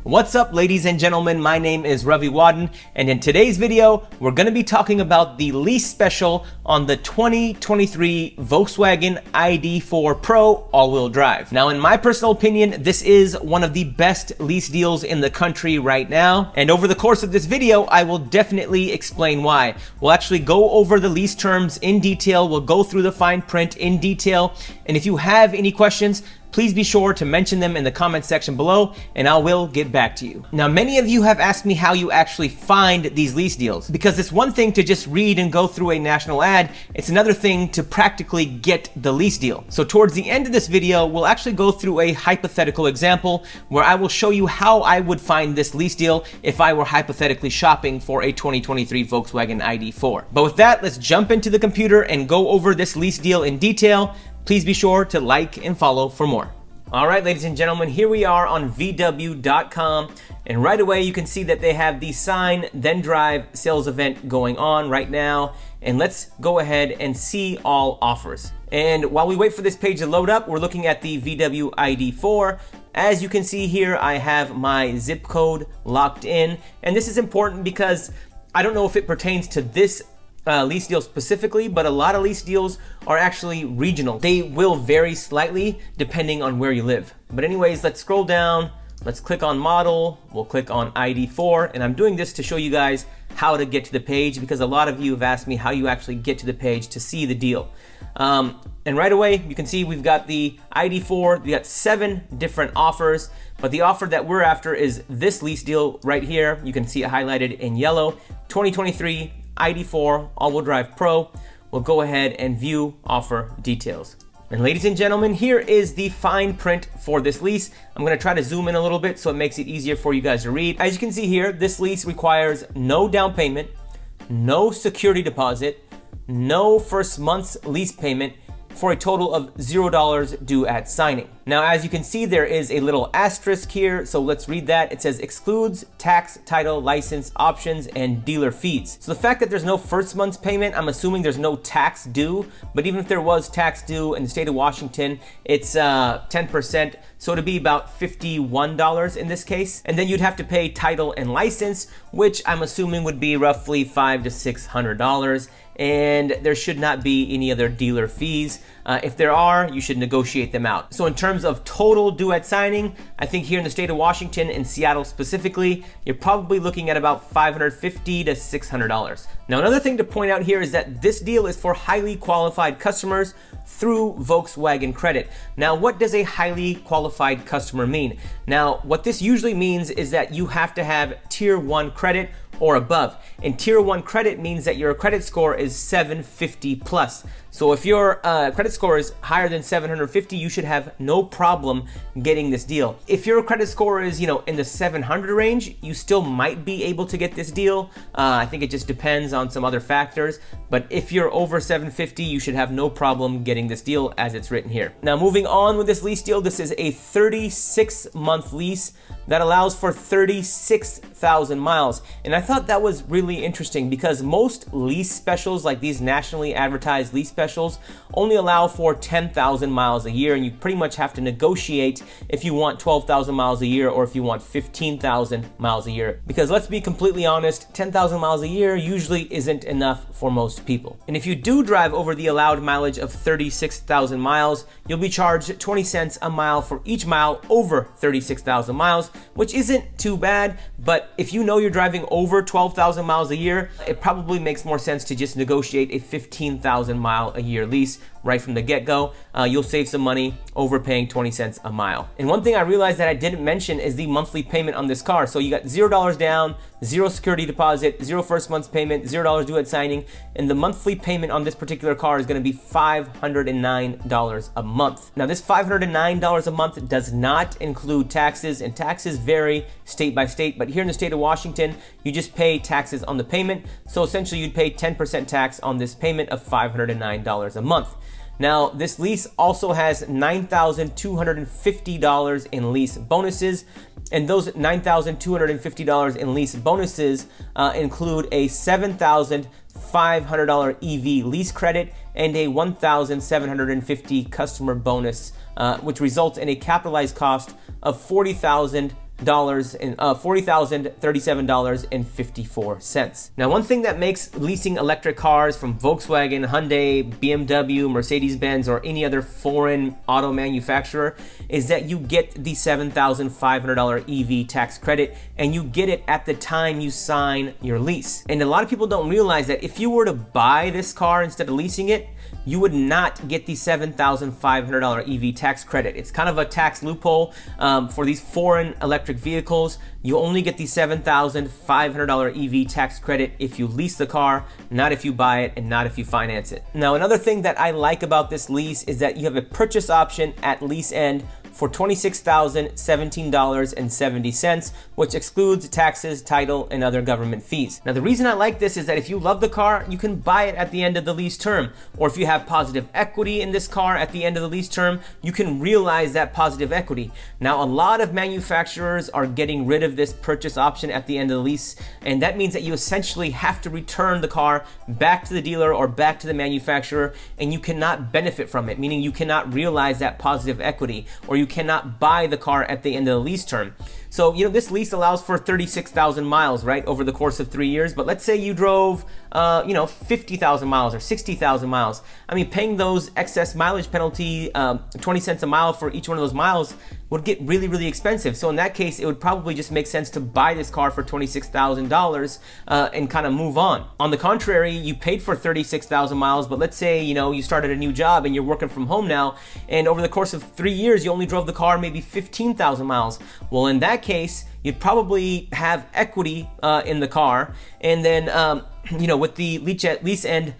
What's up, ladies and gentlemen? My name is Ravi Wadden, and in today's video, we're going to be talking about the lease special on the 2023 Volkswagen ID.4 Pro all-wheel drive. Now, in my personal opinion, this is one of the best lease deals in the country right now, and over the course of this video, I will definitely explain why. We'll actually go over the lease terms in detail, we'll go through the fine print in detail, and if you have any questions, please be sure to mention them in the comment section below, and I will get back to you. Now, many of you have asked me how you actually find these lease deals, because it's one thing to just read and go through a national ad, it's another thing to practically get the lease deal. So towards the end of this video, we'll actually go through a hypothetical example where I will show you how I would find this lease deal if I were hypothetically shopping for a 2023 Volkswagen ID.4. But with that, let's jump into the computer and go over this lease deal in detail. Please be sure to like and follow for more. All right, ladies and gentlemen, here we are on VW.com, and right away you can see that they have the Sign Then Drive sales event going on right now, and let's go ahead and see all offers. And while we wait for this page to load up, we're looking at the VW ID.4. As you can see here, I have my zip code locked in, and this is important because I don't know if it pertains to this lease deal specifically, but a lot of lease deals are actually regional. They will vary slightly depending on where you live. But anyways, let's scroll down, let's click on model, we'll click on ID.4, and I'm doing this to show you guys how to get to the page because a lot of you have asked me how you actually get to the page to see the deal. And right away, you can see we've got the ID.4, we got 7 different offers, but the offer that we're after is this lease deal right here. You can see it highlighted in yellow, 2023 ID.4 all-wheel drive Pro. We'll go ahead and view offer details. And ladies and gentlemen, here is the fine print for this lease. I'm gonna try to zoom in a little bit so it makes it easier for you guys to read. As you can see here, this lease requires no down payment, no security deposit, no first month's lease payment, for a total of $0 due at signing. Now, as you can see, there is a little asterisk here, so let's read that. It says excludes tax, title, license, options, and dealer fees. So the fact that there's no first month's payment, I'm assuming there's no tax due, but even if there was tax due in the state of Washington, it's 10%, so it'd be about $51 in this case. And then you'd have to pay title and license, which I'm assuming would be roughly $500 to $600. And there should not be any other dealer fees. If there are, you should negotiate them out. So in terms of total due at signing, I think here in the state of Washington and Seattle specifically, you're probably looking at about $550 to $600. Now, another thing to point out here is that this deal is for highly qualified customers through Volkswagen Credit. Now, what does a highly qualified customer mean? Now, what this usually means is that you have to have Tier 1 credit or above. And Tier 1 credit means that your credit score is 750 plus. So if your credit score is higher than 750, you should have no problem getting this deal. If your credit score is, in the 700 range, you still might be able to get this deal. I think it just depends on some other factors. But if you're over 750, you should have no problem getting this deal as it's written here. Now, moving on with this lease deal, this is a 36-month lease that allows for 36,000 miles. And I thought that was really interesting because most lease specials, like these nationally advertised lease specials, only allow for 10,000 miles a year, and you pretty much have to negotiate if you want 12,000 miles a year or if you want 15,000 miles a year. Because let's be completely honest, 10,000 miles a year usually isn't enough for most people. And if you do drive over the allowed mileage of 36,000 miles, you'll be charged 20 cents a mile for each mile over 36,000 miles, which isn't too bad, but if you know you're driving over 12,000 miles a year, it probably makes more sense to just negotiate a 15,000 mile a year lease right from the get-go. You'll save some money overpaying 20 cents a mile. And one thing I realized that I didn't mention is the monthly payment on this car. So you got $0 down, 0 security deposit, 0 first month's payment, $0 due at signing, and the monthly payment on this particular car is gonna be $509 a month. Now, this $509 a month does not include taxes, and taxes vary state by state, but here in the state of Washington, you just pay taxes on the payment. So essentially you'd pay 10% tax on this payment of $509 a month. Now, this lease also has $9,250 in lease bonuses, and those $9,250 in lease bonuses include a $7,500 EV lease credit and a $1,750 customer bonus, which results in a capitalized cost of $40,000 and $40,037.54. Now, one thing that makes leasing electric cars from Volkswagen, Hyundai, BMW, Mercedes-Benz, or any other foreign auto manufacturer is that you get the $7,500 EV tax credit, and you get it at the time you sign your lease. And a lot of people don't realize that if you were to buy this car instead of leasing it, you would not get the $7,500 EV tax credit. It's kind of a tax loophole for these foreign electric vehicles. You only get the $7,500 EV tax credit if you lease the car, not if you buy it and not if you finance it. Now, another thing that I like about this lease is that you have a purchase option at Lease-End for $26,017.70, which excludes taxes, title, and other government fees. Now, the reason I like this is that if you love the car, you can buy it at the end of the lease term. Or if you have positive equity in this car at the end of the lease term, you can realize that positive equity. Now, a lot of manufacturers are getting rid of this purchase option at the end of the lease, and that means that you essentially have to return the car back to the dealer or back to the manufacturer, and you cannot benefit from it, meaning you cannot realize that positive equity, or you cannot buy the car at the end of the lease term. So, this lease allows for 36,000 miles, right, over the course of 3 years. But let's say you drove, 50,000 miles or 60,000 miles. I mean, paying those excess mileage penalty, 20 cents a mile for each one of those miles would get really, really expensive. So in that case, it would probably just make sense to buy this car for $26,000 and kind of move on. On the contrary, you paid for 36,000 miles, but let's say, you started a new job and you're working from home now, and over the course of 3 years, you only drove the car maybe 15,000 miles. Well, in that case, you'd probably have equity in the car, and then with the Lease-End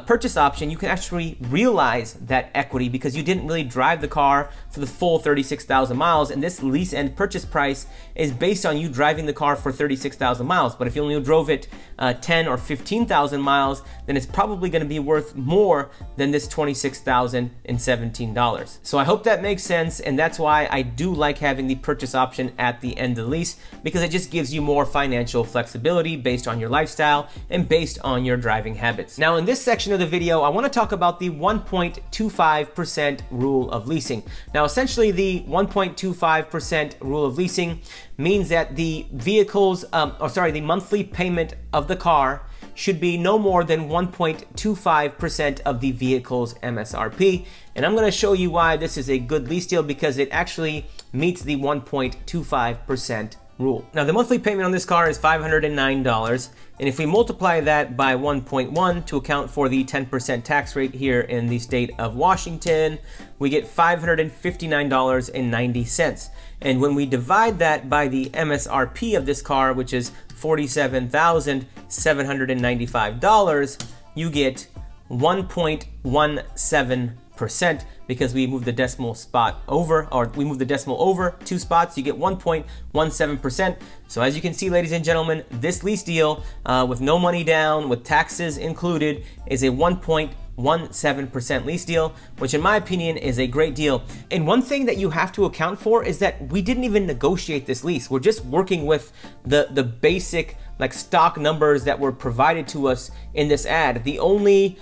purchase option, you can actually realize that equity because you didn't really drive the car for the full 36,000 miles, and this Lease-End purchase price is based on you driving the car for 36,000 miles. But if you only drove it 10 or 15,000 miles, then it's probably going to be worth more than this $26,017. So I hope that makes sense, and that's why I do like having the purchase option at the end of the lease, because it just gives you more financial flexibility based on your lifestyle and based on your driving habits. Now, in this section of the video, I want to talk about the 1.25% rule of leasing. Now, essentially, the 1.25% rule of leasing means that the the monthly payment of the car should be no more than 1.25% of the vehicle's MSRP. And I'm going to show you why this is a good lease deal, because it actually meets the 1.25% rule. Now, the monthly payment on this car is $509, and if we multiply that by 1.1 to account for the 10% tax rate here in the state of Washington, we get $559.90. And when we divide that by the MSRP of this car, which is $47,795, you get 1.17%, because we move the decimal spot over, or we move the decimal over 2 spots, you get 1.17%. So as you can see, ladies and gentlemen, this lease deal with no money down, with taxes included, is a 1.17% lease deal, which in my opinion is a great deal. And one thing that you have to account for is that we didn't even negotiate this lease. We're just working with the basic stock numbers that were provided to us in this ad. The only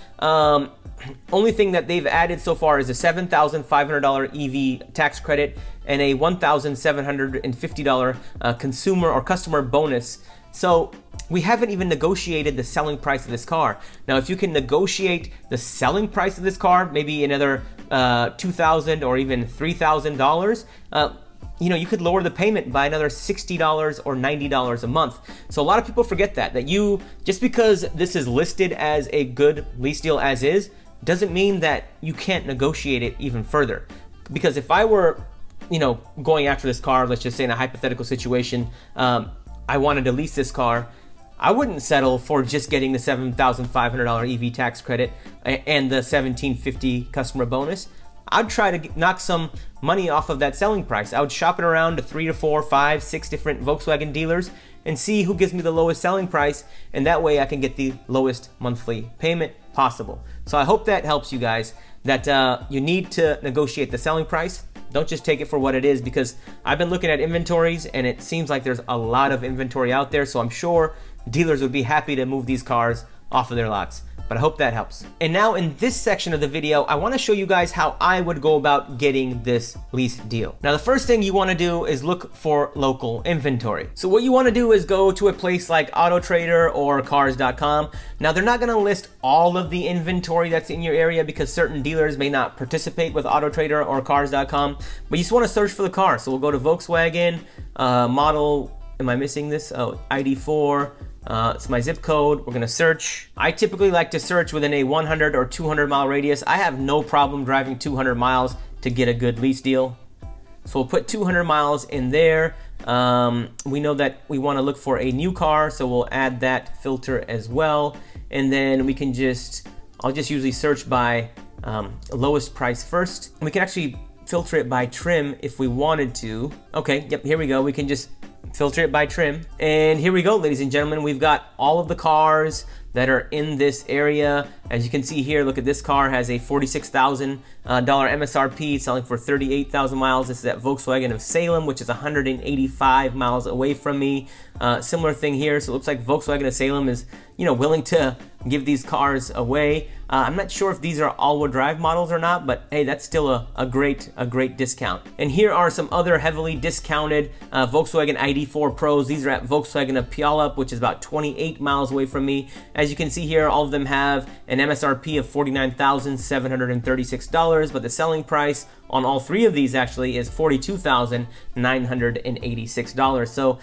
thing that they've added so far is a $7,500 EV tax credit and a $1,750 consumer or customer bonus. So we haven't even negotiated the selling price of this car. Now, if you can negotiate the selling price of this car, maybe another $2,000 or even $3,000, you could lower the payment by another $60 or $90 a month. So a lot of people forget that just because this is listed as a good lease deal as is, doesn't mean that you can't negotiate it even further. Because if I were, going after this car, let's just say in a hypothetical situation, I wanted to lease this car, I wouldn't settle for just getting the $7,500 EV tax credit and the $1,750 customer bonus. I'd try to knock some money off of that selling price. I would shop it around to 3 to 4, 5, 6 different Volkswagen dealers and see who gives me the lowest selling price, and that way I can get the lowest monthly payment possible. So I hope that helps you guys, that you need to negotiate the selling price. Don't just take it for what it is, because I've been looking at inventories and it seems like there's a lot of inventory out there, so I'm sure dealers would be happy to move these cars off of their lots. But I hope that helps. And now in this section of the video, I want to show you guys how I would go about getting this lease deal. Now, the first thing you want to do is look for local inventory. So what you want to do is go to a place like AutoTrader or Cars.com. Now, they're not going to list all of the inventory that's in your area because certain dealers may not participate with AutoTrader or Cars.com, but you just want to search for the car. So we'll go to Volkswagen, model, am I missing this? Oh, ID.4. It's my zip code. We're gonna search. I typically like to search within a 100 or 200 mile radius. I have no problem driving 200 miles to get a good lease deal. So we'll put 200 miles in there. We know that we want to look for a new car, so we'll add that filter as well. And then we can I'll just usually search by lowest price first. And we can actually filter it by trim if we wanted to. Okay, yep, here we go. We can just filter it by trim. And here we go, ladies and gentlemen. We've got all of the cars that are in this area. As you can see here, look at this car has a $46,000 MSRP, selling for 38,000 miles. This is at Volkswagen of Salem, which is 185 miles away from me. Similar thing here. So it looks like Volkswagen of Salem is, willing to give these cars away. I'm not sure if these are all-wheel drive models or not, but hey, that's still a great discount. And here are some other heavily discounted Volkswagen ID.4 Pros. These are at Volkswagen of Puyallup, which is about 28 miles away from me. As you can see here, all of them have an MSRP of $49,736, but the selling price on all three of these actually is $42,986. So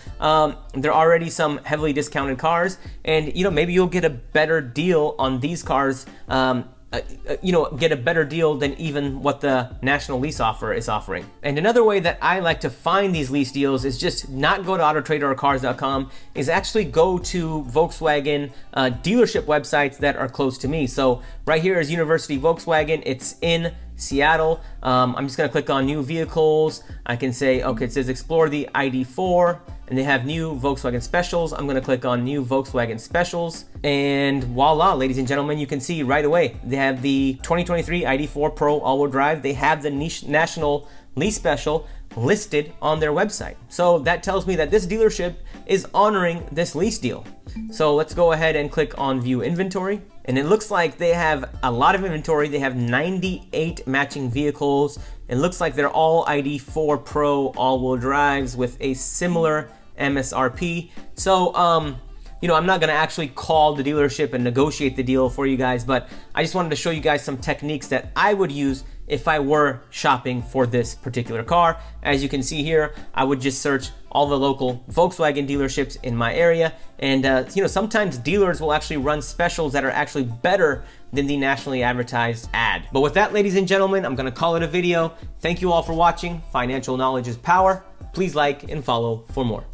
there are already some heavily discounted cars, and maybe you'll get a better deal on these cars. Get a better deal than even what the national lease offer is offering. And another way that I like to find these lease deals is just not go to AutoTrader or Cars.com, is actually go to Volkswagen dealership websites that are close to me. So right here is University Volkswagen. It's in Seattle. I'm just gonna click on new vehicles. I can say, okay, it says explore the ID.4, and they have new Volkswagen specials. I'm gonna click on new Volkswagen specials, and voila, ladies and gentlemen, you can see right away, they have the 2023 ID.4 Pro all-wheel drive. They have the national lease special listed on their website. So that tells me that this dealership is honoring this lease deal. So let's go ahead and click on view inventory. And it looks like they have a lot of inventory. They have 98 matching vehicles. It looks like they're all ID.4 Pro all-wheel drives with a similar MSRP. So, I'm not gonna actually call the dealership and negotiate the deal for you guys, but I just wanted to show you guys some techniques that I would use if I were shopping for this particular car. As you can see here, I would just search all the local Volkswagen dealerships in my area. And sometimes dealers will actually run specials that are actually better than the nationally advertised ad. But with that, ladies and gentlemen, I'm gonna call it a video. Thank you all for watching. Financial knowledge is power. Please like and follow for more.